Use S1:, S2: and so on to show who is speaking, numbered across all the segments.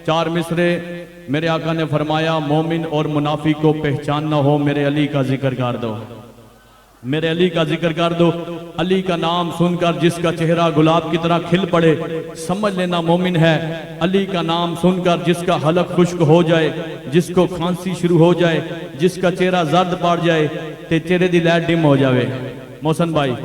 S1: 4 मिसरे मेरे आका ने फरमाया मोमिन और मुनाफिक को पहचानना हो मेरे अली का जिक्र कर दो, मेरे अली का जिक्र कर दो। अली का नाम सुनकर जिसका चेहरा गुलाब की तरह खिल पड़े समझ लेना मोमिन है। अली का नाम सुनकर जिसका हलक खुश्क हो जाए, जिसको खांसी शुरू हो जाए, जिसका चेहरा जर्द पड़ जाए ते चेहरे दी लाइट डिम हो जाए। मोहसन भाई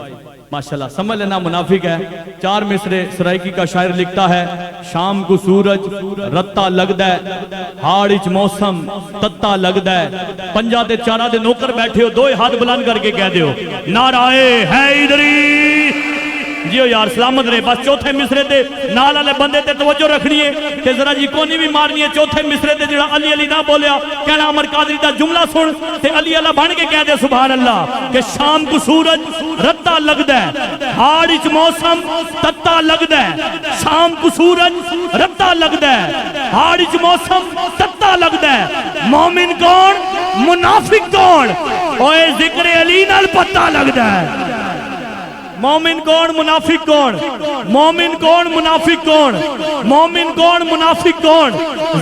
S1: माशाल्लाह समझ लेना मुनाफिक है। 4 मिसरे सराइकी का शायर लिखता है, शाम को सूरज रत्ता लगदा है, हाड़ इच मौसम तत्ता लगदा है, पंजा ते चारा दे नौकर बैठे हो, 2 हाथ बुलंद करके कह दियो नाराए हैदरी। जियो यार सलामत रहे। बस चौथे मिसरे ते नाल वाले बंदे ते तवज्जो रखनी है ते जरा जी कोनी भी मारनी है। चौथे मिसरे ते जेड़ा अली अली ना बोलिया कहना अमर कादरी दा जुमला सुन ते अली अल्लाह बन के कह दे सुभान अल्लाह कि शाम को सूरज रत्ता लगदा है, हाड़ इच मौसम तत्ता लगदा है। शाम को सूरज रत्ता लगदा है, हाड़ इच मौसम तत्ता लगदा है। मोमिन कौन मुनाफिक कौन? ओए जिक्र अली नाल पता लगदा है। मोमिन कौन मुनाफिक कौन? मोमिन कौन मुनाफिक कौन? मोमिन कौन मुनाफिक कौन?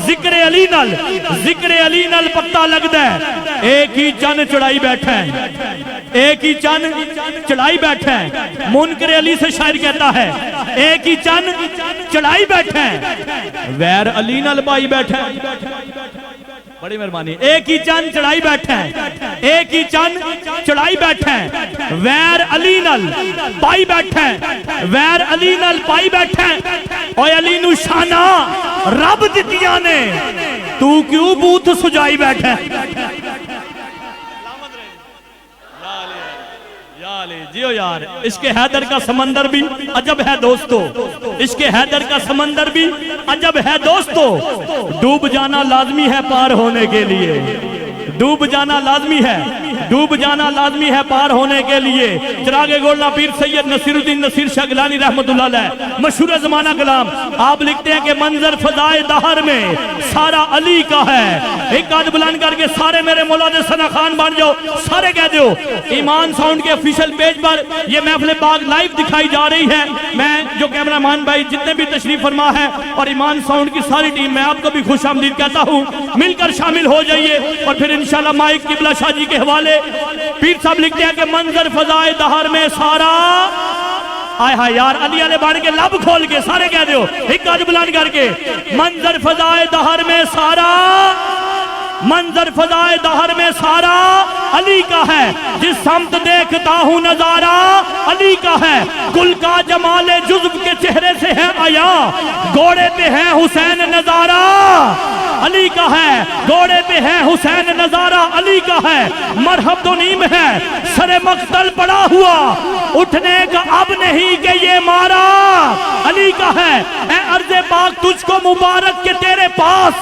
S1: जिक्र अली नल पता लगदा है। एक ही चन चढ़ाई बैठा है, एक ही चन चढ़ाई बैठा है। मुनकर अली से शायर कहता है एक ही चन चढ़ाई बैठा है, वैर अली नल पाई बैठा है। बड़ी मेहरबानी। एक ही चन चढ़ाई बैठा है, एक ही चन चढ़ाई बैठा है, वैर अली नल पाई बैठा है, वैर अली नल पाई बैठा है। और अली नु शाना रब दितियां ने, तू क्यों बूथ सुजाई बैठा है? जियो यार इसके हैदर का समंदर भी अजब है दोस्तों, इसके हैदर का समंदर भी अजब है दोस्तों। डूब जाना लाजमी है पार होने के लिए, डूब जाना लाजमी है, डूब जाना लाजमी है पार होने के लिए। चिरागे गोलना पीर सैयद नसीरुद्दीन नसीर शाह गिलानी रहमतुल्लाह अलैह मशहूर ज़माना कलाम आप लिखते हैं कि मंजर फजाए दहर में सारा अली का है। एक आद बुलंद करके सारे मेरे मौला दे सना खान बन जाओ, सारे कह दो ईमान साउंड के ऑफिशियल पेज पर यह महफिल बाग लाइव दिखाई जा रही है। मैं जो कैमरामैन भाई जितने भी तशरीफ फरमा है और ईमान साउंड की सारी टीम मैं आपको भी खुश आमदीद कहता हूँ, मिलकर शामिल हो जाइए। और फिर इंशाल्लाह माइक किबला शाह जी के हवाले पीर साहब लिखते हैं कि मंजर फजाए दहर में सारा आय हाय यार अली वाले बन के लब खोल के सारे कह दो एक आज बुलंद करके मंजर फजाए दहर में सारा, मंजर फजाए दहर में सारा अली का है। जिस समत देखता हूँ नजारा अली का है। कुल का जमाले जुज़्व के चेहरे से है आया, घोड़े पे है हुसैन नजारा अली का है, घोड़े पे है हुसैन नजारा अली का है। मरहब तो नीम है सरे मक्तल पड़ा हुआ, उठने का अब नहीं कि ये मारा अली का है। ऐ अर्ज़े पाक तुझको मुबारक के तेरे पास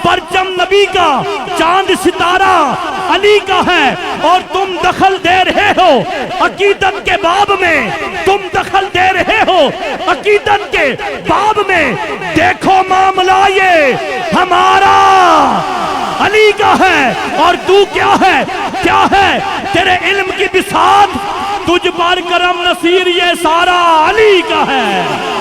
S1: परचम नबी का चांद सितारा अली का है। और तुम दखल दे रहे हो अकीदत के बाब में, तुम दखल दे रहे हो अकीदत के बाब में। देखो मामला ये हमारा अली का है। और तू क्या है, क्या है तेरे इल्म की बिसात, तुझ पर करम नसीर ये सारा अली का है।